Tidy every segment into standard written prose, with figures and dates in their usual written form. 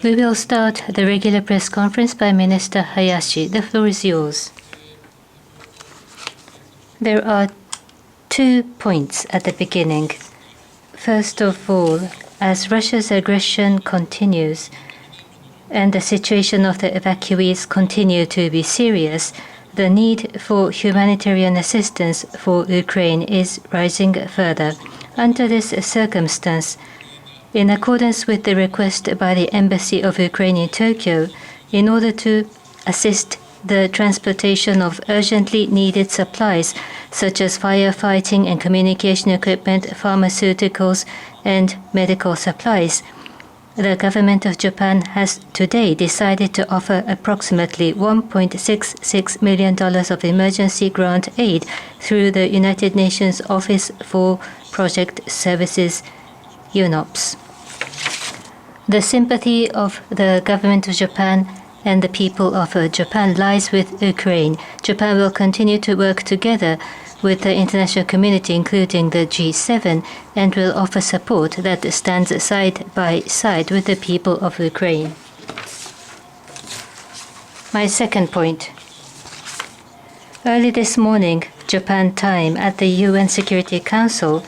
We will start the regular press conference by Minister Hayashi. The floor is yours. There are 2 points at the beginning. First of all, as Russia's aggression continues and the situation of the evacuees continue to be serious, the need for humanitarian assistance for Ukraine is rising further. Under this circumstance, in accordance with the request by the Embassy of Ukraine in Tokyo, in order to assist the transportation of urgently needed supplies such as firefighting and communication equipment, pharmaceuticals, and medical supplies, the government of Japan has today decided to offer approximately $1.66 million of emergency grant aid through the United Nations Office for Project Services, UNOPS. The sympathy of the government of Japan and the people of Japan lies with Ukraine. Japan will continue to work together with the international community, including the G7, and will offer support that stands side by side with the people of Ukraine. My second point. Early this morning, Japan time, at the UN Security Council,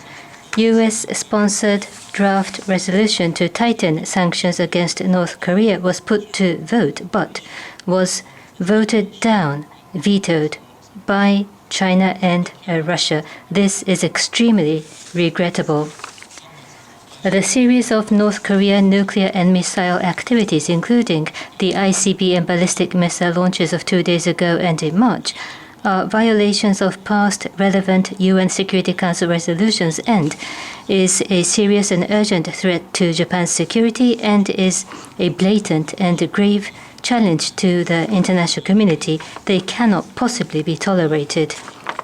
US-sponsored draft resolution to tighten sanctions against North Korea was put to vote, but was voted down, vetoed by China and Russia. This is extremely regrettable. The series of North Korean nuclear and missile activities, including the ICB and ballistic missile launches of 2 days ago and in March, are violations of past relevant UN Security Council resolutions and is a serious and urgent threat to Japan's security and is a blatant and grave challenge to the international community. They cannot possibly be tolerated.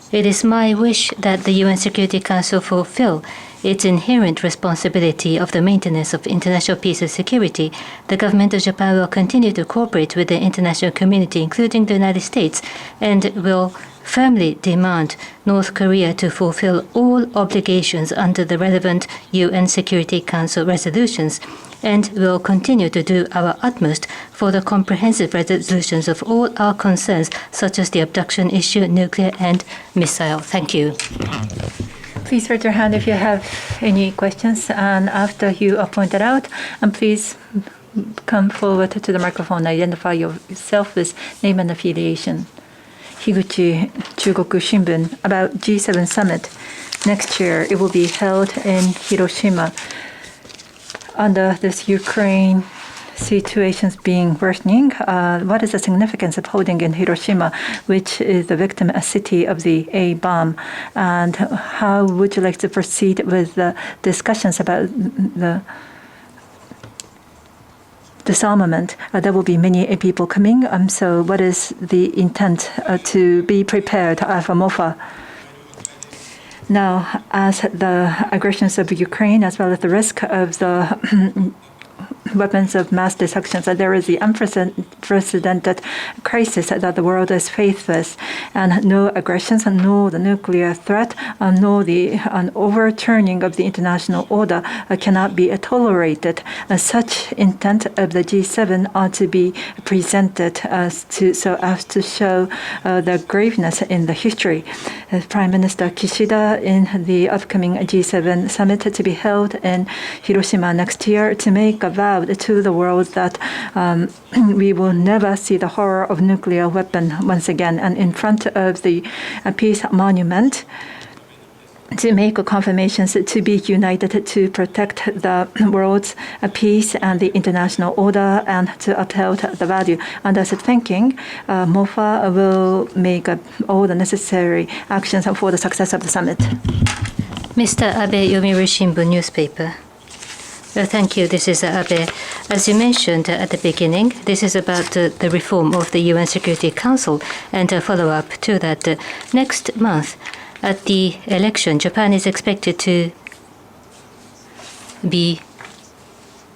It is my wish that the UN Security Council fulfill its inherent responsibility of the maintenance of international peace and security. The government of Japan will continue to cooperate with the international community, including the United States, and will firmly demand North Korea to fulfill all obligations under the relevant UN Security Council resolutions, and will continue to do our utmost for the comprehensive resolutions of all our concerns, such as the abduction issue, nuclear and missile. Thank you. Please raise your hand if you have any questions, and after you are pointed out, and please come forward to the microphone and identify yourself with name and affiliation. Higuchi, Chugoku Shimbun, about G7 summit. Next year, it will be held in Hiroshima. Under this Ukraine situations being worsening, what is the significance of holding in Hiroshima, which is the victim city of the A bomb, and how would you like to proceed with the discussions about the disarmament? There will be many people coming, so what is the intent to be prepared for MOFA? Now, as the aggressions of Ukraine, as well as the risk of the weapons of mass destruction, that there is the unprecedented crisis that the world is faced with, and no aggressions, nor the nuclear threat, nor the overturning of the international order cannot be tolerated. Such intent of the G7 ought to be presented so as to show the graveness in the history. Prime Minister Kishida, in the upcoming G7 summit to be held in Hiroshima next year, to make a vow to the world that we will never see the horror of nuclear weapon once again, and in front of the peace monument, to make confirmations to be united to protect the world's peace and the international order, and to uphold the value. Under such thinking, MOFA will make all the necessary actions for the success of the summit. Mr. Abe, Yomiuri Shimbun newspaper. Thank you. This is Abe. As you mentioned at the beginning, this is about the reform of the UN Security Council, and a follow-up to that. Next month, at the election, Japan is expected to be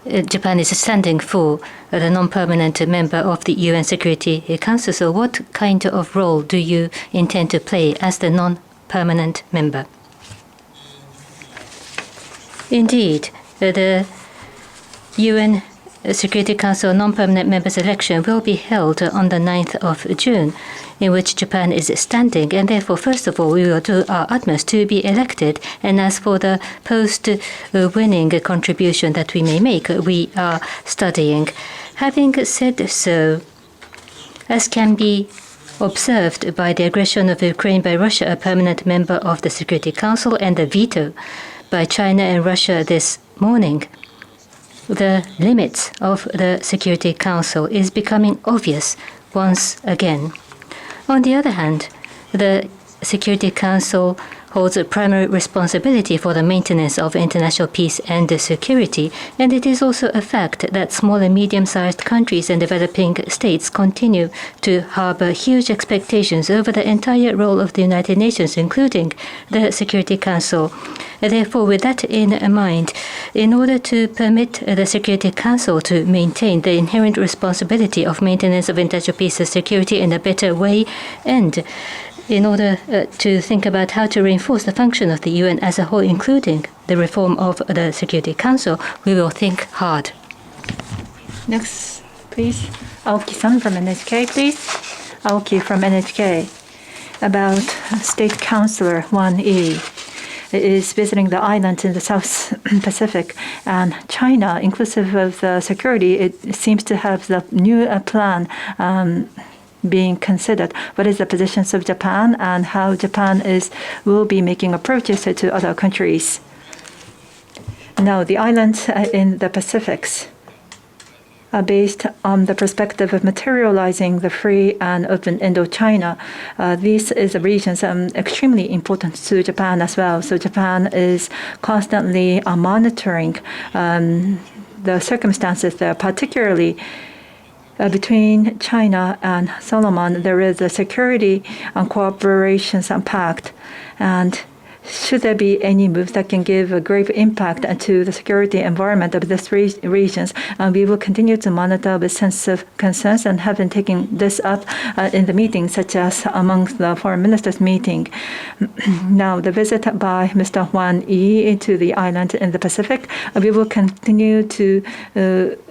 Japan is standing for the non-permanent member of the UN Security Council. So what kind of role do you intend to play as the non-permanent member? Indeed, the UN Security Council non-permanent members election will be held on the 9th of June, in which Japan is standing. And therefore, first of all, we will do our utmost to be elected. And as for the post-winning contribution that we may make, we are studying. Having said so, as can be observed by the aggression of Ukraine by Russia, a permanent member of the Security Council, and the veto by China and Russia this morning, the limits of the Security Council is becoming obvious once again. On the other hand, the Security Council holds a primary responsibility for the maintenance of international peace and security, and it is also a fact that small and medium-sized countries and developing states continue to harbor huge expectations over the entire role of the United Nations, including the Security Council. Therefore, with that in mind, in order to permit the Security Council to maintain the inherent responsibility of maintenance of international peace and security in a better way, and in order to think about how to reinforce the function of the UN as a whole, including the reform of the Security Council, we will think hard. Next, please. Aoki-san from NHK, please. Aoki from NHK. About State Councilor Wang is visiting the islands in the South Pacific, and China, inclusive of the security, it seems to have the new plan being considered. What is the positions of Japan and how Japan will be making approaches to other countries? Now, the islands in the Pacifics are based on the perspective of materializing the free and open Indochina. This is a region extremely important to Japan as well. So Japan is constantly monitoring the circumstances there, particularly between China and Solomon. There is a security and cooperation pact, and should there be any moves that can give a great impact to the security environment of these regions, we will continue to monitor with sense of concerns and have been taking this up in the meetings, such as amongst the foreign ministers meeting. Now, the visit by Mr. Wang Yi to the island in the Pacific, we will continue to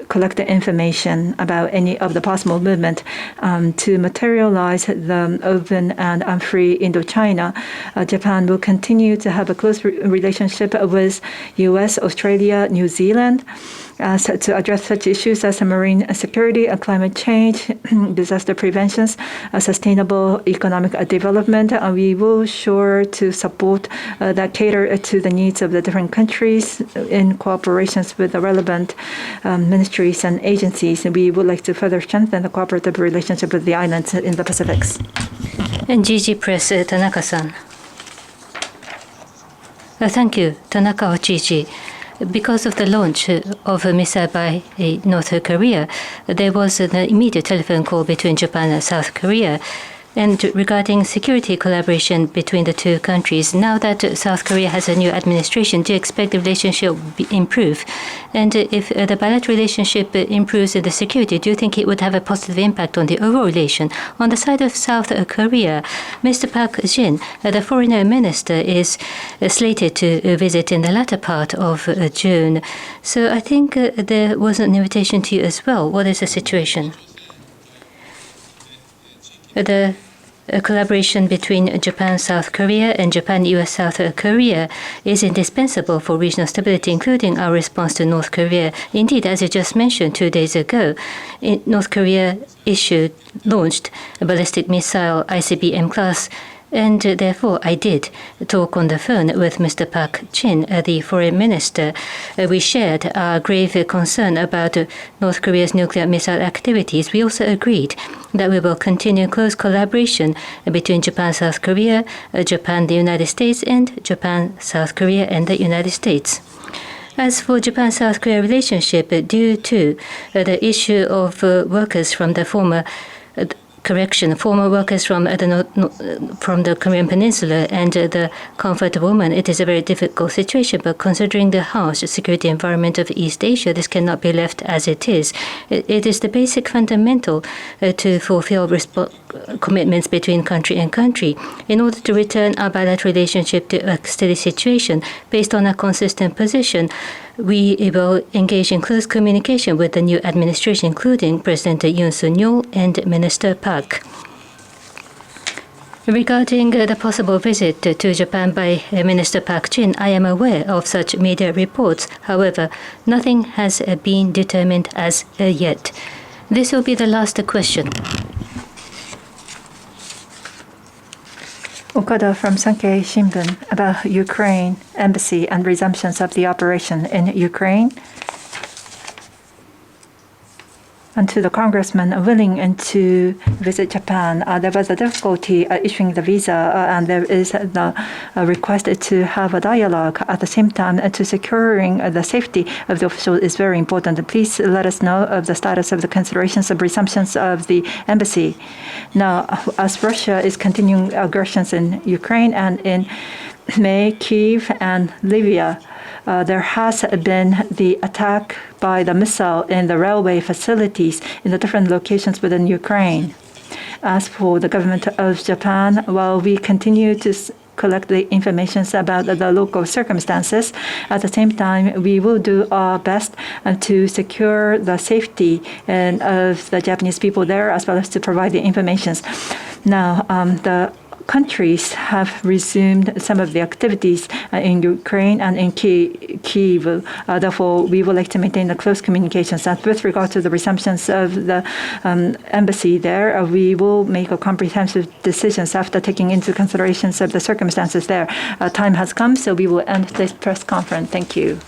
collect the information about any of the possible movement to materialize the open and free Indochina. Japan will continue to have a close relationship with U.S., Australia, New Zealand, to address such issues as marine security, climate change, disaster prevention, sustainable economic development. We will sure to support that cater to the needs of the different countries in cooperations with the relevant ministries and agencies. We would like to further strengthen the cooperative relationship with the islands in the Pacific. And GG Press, Tanaka-san. Thank you, Tanaka of GG. Because of the launch of a missile by North Korea, there was an immediate telephone call between Japan and South Korea. And regarding security collaboration between the two countries, now that South Korea has a new administration, do you expect the relationship will improve? And if the bilateral relationship improves in the security, do you think it would have a positive impact on the overall relation? On the side of South Korea, Mr. Park Jin, the foreign minister, is slated to visit in the latter part of June. So I think there was an invitation to you as well. What is the situation? The collaboration between Japan, South Korea, and Japan, U.S., South Korea is indispensable for regional stability, including our response to North Korea. Indeed, as you just mentioned 2 days ago, North Korea launched a ballistic missile ICBM class. And therefore, I did talk on the phone with Mr. Park Jin, the foreign minister. We shared our grave concern about North Korea's nuclear missile activities. We also agreed that we will continue close collaboration between Japan, South Korea, Japan, the United States, and Japan, South Korea, and the United States. As for Japan-South Korea relationship, due to the issue of workers from the former workers from the Korean Peninsula and the comfort woman, it is a very difficult situation. But considering the harsh security environment of East Asia, this cannot be left as it is. It is the basic fundamental to fulfill commitments between country and country. In order to return our bilateral relationship to a steady situation based on a consistent position, we will engage in close communication with the new administration, including President Yoon Suk-yeol and Minister Park. Regarding the possible visit to Japan by Minister Park Jin, I am aware of such media reports. However, nothing has been determined as yet. This will be the last question. Okada from Sankei Shimbun about Ukraine embassy and resumptions of the operation in Ukraine. And to the congressman willing to visit Japan, there was a difficulty issuing the visa, and there is the request to have a dialogue. At the same time, to securing the safety of the officials is very important. Please let us know of the status of the considerations of resumptions of the embassy. Now, as Russia is continuing aggressions in Ukraine and in May, Kyiv, and Libya, there has been the attack by the missile in the railway facilities in the different locations within Ukraine. As for the government of Japan, while we continue to collect the information about the local circumstances, at the same time, we will do our best to secure the safety of the Japanese people there, as well as to provide the information. Now, the countries have resumed some of the activities in Ukraine and in Kyiv. Therefore, we would like to maintain the close communications. And with regard to the resumptions of the embassy there, we will make a comprehensive decisions after taking into considerations of the circumstances there. Time has come, so we will end this press conference. Thank you.